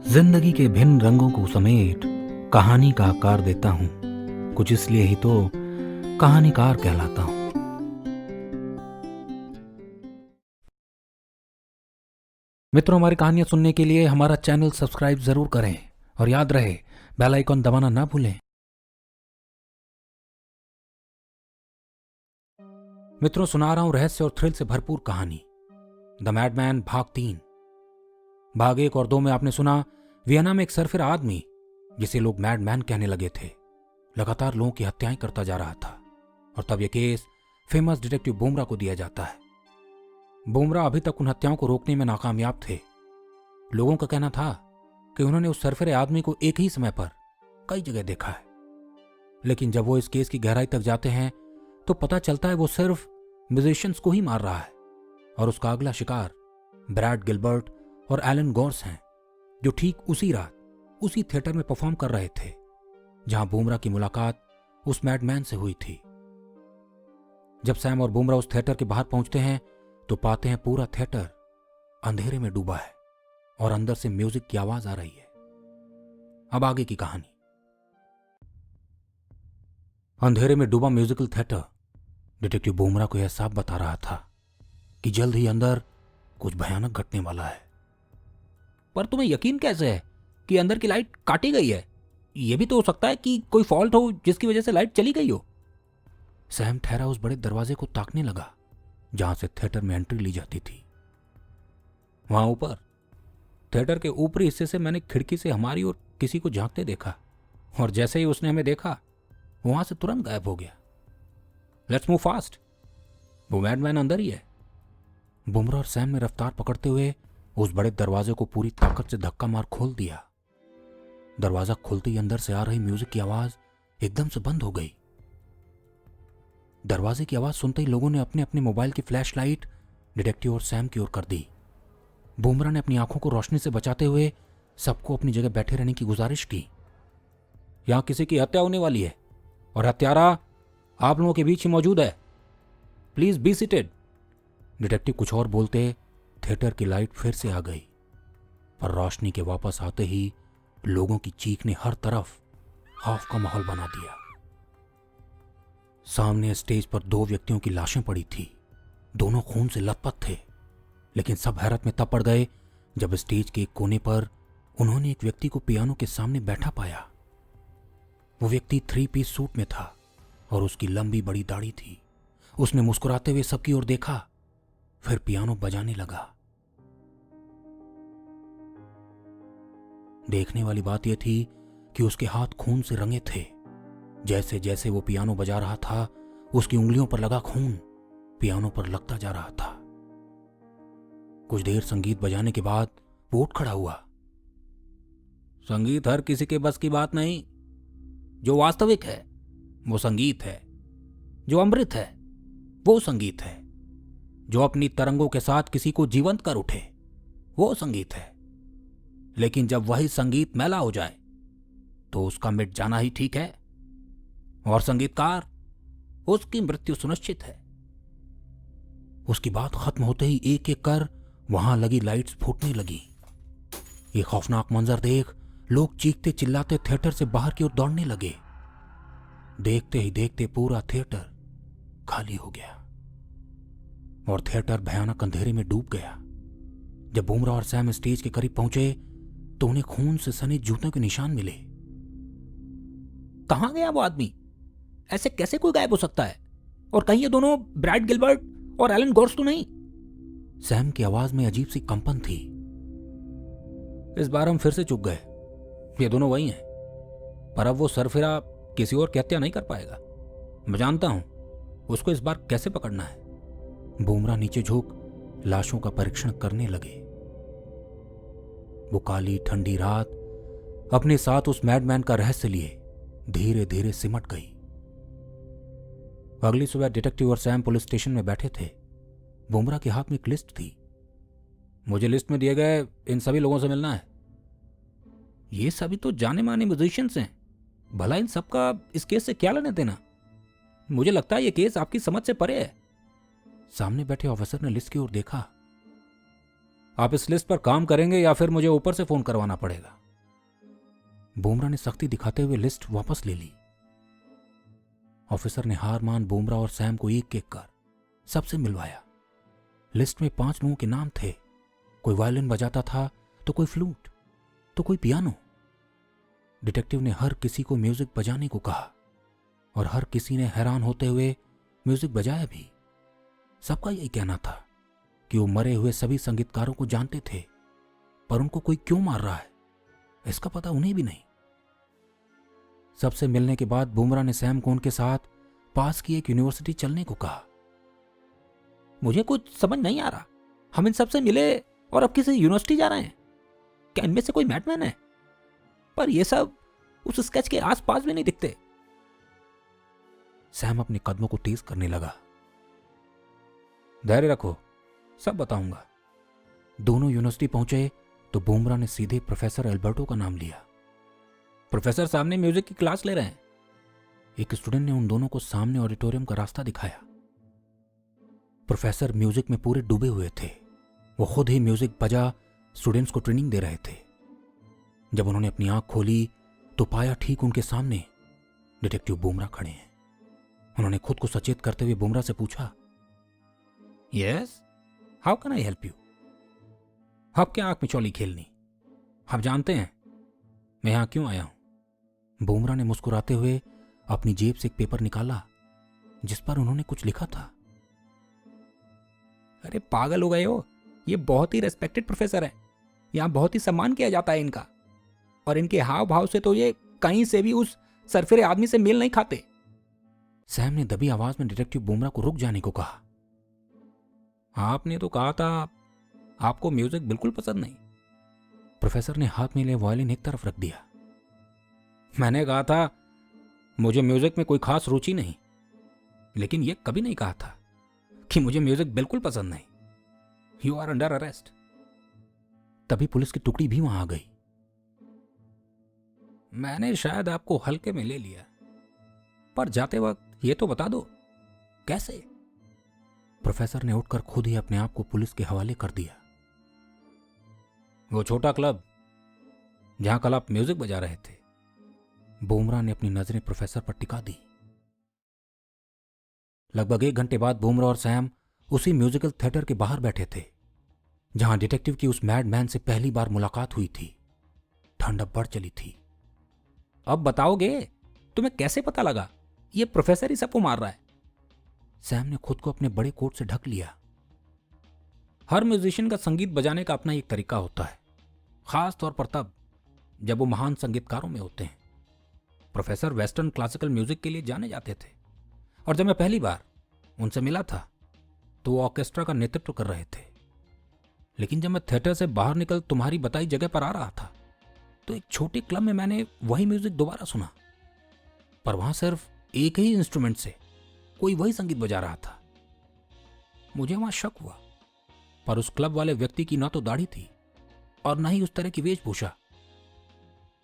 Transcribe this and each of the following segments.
जिंदगी के भिन्न रंगों को समेट कहानी का आकार देता हूँ। कुछ इसलिए ही तो कहानीकार कहलाता हूँ। मित्रों, हमारी कहानियां सुनने के लिए हमारा चैनल सब्सक्राइब जरूर करें और याद रहे बेल आइकॉन दबाना ना भूलें। मित्रों, सुना रहा हूं रहस्य और थ्रिल से भरपूर कहानी द मैडमैन भाग 3। भाग 1 और 2 में आपने सुना वियना में एक सरफिरा आदमी जिसे लोग मैडमैन कहने लगे थे लगातार लोगों की हत्याएं करता जा रहा था। और तब यह केस फेमस डिटेक्टिव बुमरा को दिया जाता है। बुमरा अभी तक उन हत्याओं को रोकने में नाकामयाब थे। लोगों का कहना था कि उन्होंने उस सरफिरे आदमी को एक ही समय पर कई जगह देखा है, लेकिन जब वो इस केस की गहराई तक जाते हैं तो पता चलता है वो सिर्फ म्यूजिशियंस को ही मार रहा है और उसका अगला शिकार ब्रैड गिलबर्ट और एलन गॉर्स हैं, जो ठीक उसी रात उसी थिएटर में परफॉर्म कर रहे थे जहां बुमरा की मुलाकात उस मैडमैन से हुई थी। जब सैम और बुमरा उस थिएटर के बाहर पहुंचते हैं तो पाते हैं पूरा थिएटर अंधेरे में डूबा है और अंदर से म्यूजिक की आवाज आ रही है। अब आगे की कहानी। अंधेरे में डूबा म्यूजिकल थिएटर डिटेक्टिव बुमरा को यह साफ बता रहा था कि जल्द ही अंदर कुछ भयानक घटने वाला है। पर तुम्हें यकीन कैसे है कि अंदर की लाइट काटी गई है? यह भी तो हो सकता है कि कोई फॉल्ट हो जिसकी वजह से लाइट चली गई हो। सैम ठहरा उस बड़े दरवाजे को ताकने लगा जहां से थिएटर में एंट्री ली जाती थी। वहां ऊपर थिएटर के ऊपरी हिस्से से मैंने खिड़की से हमारी ओर किसी को झांकते देखा और जैसे ही उसने हमें देखा वहां से तुरंत गायब हो गया। Let's move fast. वो मैडमैन अंदर ही है। बुमरा और सैम ने रफ्तार पकड़ते हुए उस बड़े दरवाजे को पूरी ताकत से धक्का मार खोल दिया। दरवाजा खुलते ही अंदर से आ रही म्यूजिक की आवाज एकदम से बंद हो गई। दरवाजे की आवाज सुनते ही लोगों ने अपने अपने मोबाइल की फ्लैश लाइट डिटेक्टिव और सैम की ओर कर दी। बुमरा ने अपनी आंखों को रोशनी से बचाते हुए सबको अपनी जगह बैठे रहने की गुजारिश की। यहां किसी की हत्या होने वाली है और हत्यारा आप लोगों के बीच ही मौजूद है। Please be seated. डिटेक्टिव कुछ और बोलते थिएटर की लाइट फिर से आ गई, पर रोशनी के वापस आते ही लोगों की चीख ने हर तरफ खौफ का माहौल बना दिया। सामने स्टेज पर 2 व्यक्तियों की लाशें पड़ी थी। दोनों खून से लथपथ थे, लेकिन सब हैरत में तब पड़ गए जब स्टेज के एक कोने पर उन्होंने एक व्यक्ति को पियानो के सामने बैठा पाया। वो व्यक्ति 3 पीस सूट में था और उसकी लंबी बड़ी दाढ़ी थी। उसने मुस्कुराते हुए सबकी ओर देखा, फिर पियानो बजाने लगा। देखने वाली बात यह थी कि उसके हाथ खून से रंगे थे। जैसे जैसे वो पियानो बजा रहा था उसकी उंगलियों पर लगा खून पियानो पर लगता जा रहा था। कुछ देर संगीत बजाने के बाद वो उठ खड़ा हुआ। संगीत हर किसी के बस की बात नहीं। जो वास्तविक है वो संगीत है। जो अमृत है वो संगीत है। जो अपनी तरंगों के साथ किसी को जीवंत कर उठे वो संगीत है। लेकिन जब वही संगीत मैला हो जाए तो उसका मिट जाना ही ठीक है और संगीतकार उसकी मृत्यु सुनिश्चित है। उसकी बात खत्म होते ही एक एक कर वहां लगी लाइट्स फूटने लगी। ये खौफनाक मंजर देख लोग चीखते चिल्लाते थिएटर से बाहर की ओर दौड़ने लगे। देखते ही देखते पूरा थिएटर खाली हो गया और थिएटर भयानक अंधेरे में डूब गया। जब बुमरा और सैम स्टेज के करीब पहुंचे तो उन्हें खून से सने जूतों के निशान मिले। कहां गया वो आदमी? ऐसे कैसे कोई गायब हो सकता है? और कहीं ये दोनों ब्रैड गिलबर्ट और एलन गॉर्स तो नहीं? सैम की आवाज में अजीब सी कंपन थी। इस बार हम फिर से चूक गए। ये दोनों वही हैं, पर अब वो सरफिरा किसी और की हत्या नहीं कर पाएगा। मैं जानता हूं उसको इस बार कैसे पकड़ना है। बुमरा नीचे झुक लाशों का परीक्षण करने लगे। वो काली ठंडी रात अपने साथ उस मैडमैन का रहस्य लिए धीरे धीरे सिमट गई। अगली सुबह डिटेक्टिव और सैम पुलिस स्टेशन में बैठे थे। बुमरा के हाथ में एक लिस्ट थी। मुझे लिस्ट में दिए गए इन सभी लोगों से मिलना है। ये सभी तो जाने माने म्यूजिशियंस हैं। भला इन सबका इस केस से क्या लेना देना? मुझे लगता है ये केस आपकी समझ से परे है। सामने बैठे ऑफिसर ने लिस्ट की ओर देखा। आप इस लिस्ट पर काम करेंगे या फिर मुझे ऊपर से फोन करवाना पड़ेगा। बुमराह ने सख्ती दिखाते हुए लिस्ट वापस ले ली। ऑफिसर ने हार मान बुमराह और सैम को एक एक कर सबसे मिलवाया। लिस्ट में 5 लोगों के नाम थे। कोई वायलिन बजाता था, तो कोई फ्लूट, तो कोई पियानो। डिटेक्टिव ने हर किसी को म्यूजिक बजाने को कहा और हर किसी ने हैरान होते हुए म्यूजिक बजाया भी। सबका यही कहना था कि वो मरे हुए सभी संगीतकारों को जानते थे, पर उनको कोई क्यों मार रहा है इसका पता उन्हें भी नहीं। सबसे मिलने के बाद बुमराह ने सैम को उनके साथ पास की एक यूनिवर्सिटी चलने को कहा। मुझे कुछ समझ नहीं आ रहा, हम इन सबसे मिले और अब किसी यूनिवर्सिटी जा रहे हैं। क्या इनमें से कोई मैडमैन है? पर ये सब उस स्केच के आसपास भी नहीं दिखते। सैम अपने कदमों को तेज करने लगा। धैर्य रखो, सब बताऊंगा। दोनों यूनिवर्सिटी पहुंचे तो बुमराह ने सीधे प्रोफेसर एल्बर्टो का नाम लिया। प्रोफेसर सामने म्यूजिक की क्लास ले रहे हैं। एक स्टूडेंट ने उन दोनों को सामने ऑडिटोरियम का रास्ता दिखाया। प्रोफेसर म्यूजिक में पूरे डूबे हुए थे। वो खुद ही म्यूजिक बजा स्टूडेंट्स को ट्रेनिंग दे रहे थे। जब उन्होंने अपनी आंख खोली तो पाया ठीक उनके सामने डिटेक्टिव बुमराह खड़े हैं। उन्होंने खुद को सचेत करते हुए बुमराह से पूछा, yes, how can I help you? अब क्या आंख मिचौली खेलनी? आप जानते हैं मैं यहां क्यों आया हूं? बुमराह ने मुस्कुराते हुए अपनी जेब से एक पेपर निकाला जिस पर उन्होंने कुछ लिखा था। अरे पागल हो गए हो, ये बहुत ही रेस्पेक्टेड प्रोफेसर है। यहां बहुत ही सम्मान किया जाता है इनका, और इनके हाव भाव से तो ये कहीं से भी उस सरफिरे आदमी से मेल नहीं खाते। सैम ने दबी आवाज में डिटेक्टिव बुमराह को रुक जाने को कहा। आपने तो कहा था आपको म्यूजिक बिल्कुल पसंद नहीं। प्रोफेसर ने हाथ में ले वायलिन एक तरफ रख दिया। मैंने कहा था मुझे म्यूजिक में कोई खास रुचि नहीं, लेकिन यह कभी नहीं कहा था कि मुझे म्यूजिक बिल्कुल पसंद नहीं। You are under arrest. तभी पुलिस की टुकड़ी भी वहां आ गई। मैंने शायद आपको हल्के में ले लिया, पर जाते वक्त ये तो बता दो कैसे? प्रोफेसर ने उठकर खुद ही अपने आप को पुलिस के हवाले कर दिया। वो छोटा क्लब जहां कल आप म्यूजिक बजा रहे थे। बुमराह ने अपनी नजरें प्रोफेसर पर टिका दी। लगभग 1 घंटे बाद बुमराह और सैम उसी म्यूजिकल थिएटर के बाहर बैठे थे जहां डिटेक्टिव की उस मैडमैन से पहली बार मुलाकात हुई थी। ठंड अब बढ़ चली थी। अब बताओगे तुम्हें कैसे पता लगा ये प्रोफेसर ही सबको मार रहा है? सैम ने खुद को अपने बड़े कोट से ढक लिया। हर म्यूजिशियन का संगीत बजाने का अपना एक तरीका होता है, खास तौर पर तब जब वो महान संगीतकारों में होते हैं। प्रोफेसर वेस्टर्न क्लासिकल म्यूजिक के लिए जाने जाते थे, और जब मैं पहली बार उनसे मिला था तो वो ऑर्केस्ट्रा का नेतृत्व कर रहे थे। लेकिन जब मैं थिएटर से बाहर निकल तुम्हारी बताई जगह पर आ रहा था तो एक छोटे क्लब में मैंने वही म्यूजिक दोबारा सुना, पर वहां सिर्फ एक ही इंस्ट्रूमेंट से कोई वही संगीत बजा रहा था। मुझे वहां शक हुआ, पर उस क्लब वाले व्यक्ति की ना तो दाढ़ी थी और ना ही उस तरह की वेशभूषा।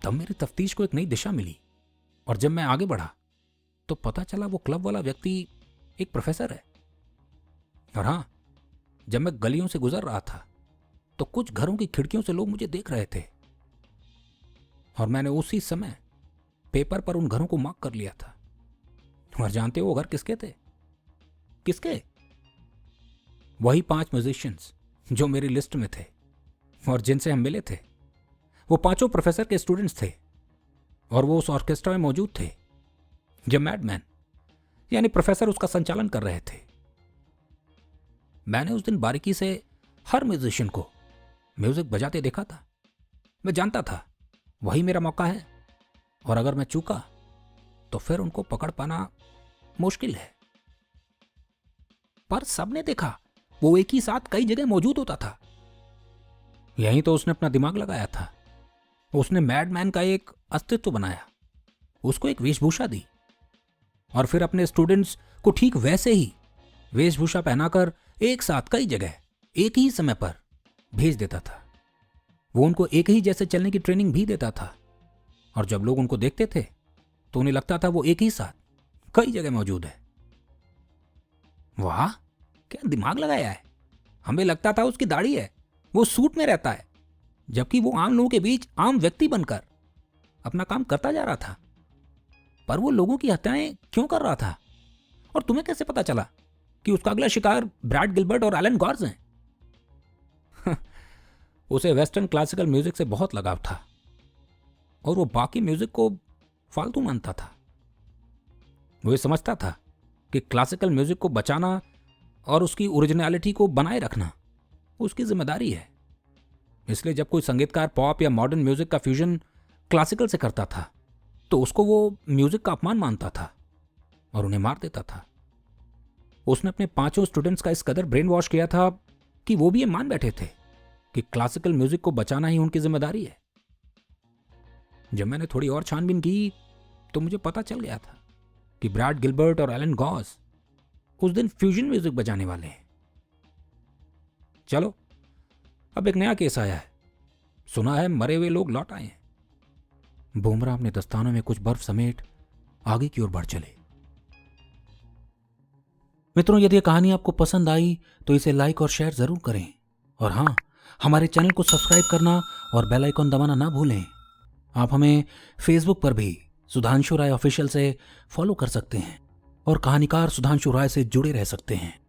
तब मेरी तफ्तीश को एक नई दिशा मिली, और जब मैं आगे बढ़ा तो पता चला वो क्लब वाला व्यक्ति एक प्रोफेसर है। और हां, जब मैं गलियों से गुजर रहा था तो कुछ घरों की खिड़कियों से लोग मुझे देख रहे थे, और मैंने उसी समय पेपर पर उन घरों को मार्क कर लिया था। और जानते हो वो घर किसके थे? किसके? वही 5 म्यूजिशियंस जो मेरी लिस्ट में थे और जिनसे हम मिले थे। वो 5 प्रोफेसर के स्टूडेंट्स थे, और वो उस ऑर्केस्ट्रा में मौजूद थे जब मैडमैन यानी प्रोफेसर उसका संचालन कर रहे थे। मैंने उस दिन बारीकी से हर म्यूजिशियन को म्यूजिक बजाते देखा था। मैं जानता था वही मेरा मौका है, और अगर मैं चूका तो फिर उनको पकड़ पाना मुश्किल है। पर सबने देखा वो एक ही साथ कई जगह मौजूद होता था। यहीं तो उसने अपना दिमाग लगाया था। उसने मैडमैन का एक अस्तित्व बनाया, उसको एक वेशभूषा दी, और फिर अपने स्टूडेंट्स को ठीक वैसे ही वेशभूषा पहनाकर एक साथ कई जगह एक ही समय पर भेज देता था। वो उनको एक ही जैसे चलने की ट्रेनिंग भी देता था, और जब लोग उनको देखते थे तो उन्हें लगता था वो एक ही साथ कई जगह मौजूद है। वाह, क्या दिमाग लगाया है। हमें लगता था उसकी दाढ़ी है, वो सूट में रहता है, जबकि वो आम लोगों के बीच आम व्यक्ति बनकर अपना काम करता जा रहा था। पर वो लोगों की हत्याएं क्यों कर रहा था? और तुम्हें कैसे पता चला कि उसका अगला शिकार ब्रैड गिलबर्ट और एलन गॉर्स हैं? उसे वेस्टर्न क्लासिकल म्यूजिक से बहुत लगाव था और वो बाकी म्यूजिक को फालतू मानता था। वो ये समझता था कि क्लासिकल म्यूजिक को बचाना और उसकी ओरिजिनलिटी को बनाए रखना उसकी जिम्मेदारी है। इसलिए जब कोई संगीतकार पॉप या मॉडर्न म्यूजिक का फ्यूजन क्लासिकल से करता था तो उसको वो म्यूजिक का अपमान मानता था और उन्हें मार देता था। उसने अपने 5 स्टूडेंट्स का इस कदर ब्रेन वॉश किया था कि वो भी ये मान बैठे थे कि क्लासिकल म्यूजिक को बचाना ही उनकी जिम्मेदारी है। जब मैंने थोड़ी और छानबीन की तो मुझे पता चल गया था कि ब्रैड गिलबर्ट और एलन गॉस उस दिन फ्यूजन म्यूजिक बजाने वाले हैं। चलो, अब एक नया केस आया है। सुना है मरे हुए लोग लौट आए हैं। बुमराह अपने दस्तानों में कुछ बर्फ समेट आगे की ओर बढ़ चले। मित्रों, यदि यह कहानी आपको पसंद आई तो इसे लाइक और शेयर जरूर करें। और हाँ, हमारे चैनल को सब्सक्राइब करना और बेल आइकन दबाना ना भूलें। आप हमें फेसबुक पर भी सुधांशु राय ऑफिशियल से फॉलो कर सकते हैं और कहानीकार सुधांशु राय से जुड़े रह सकते हैं।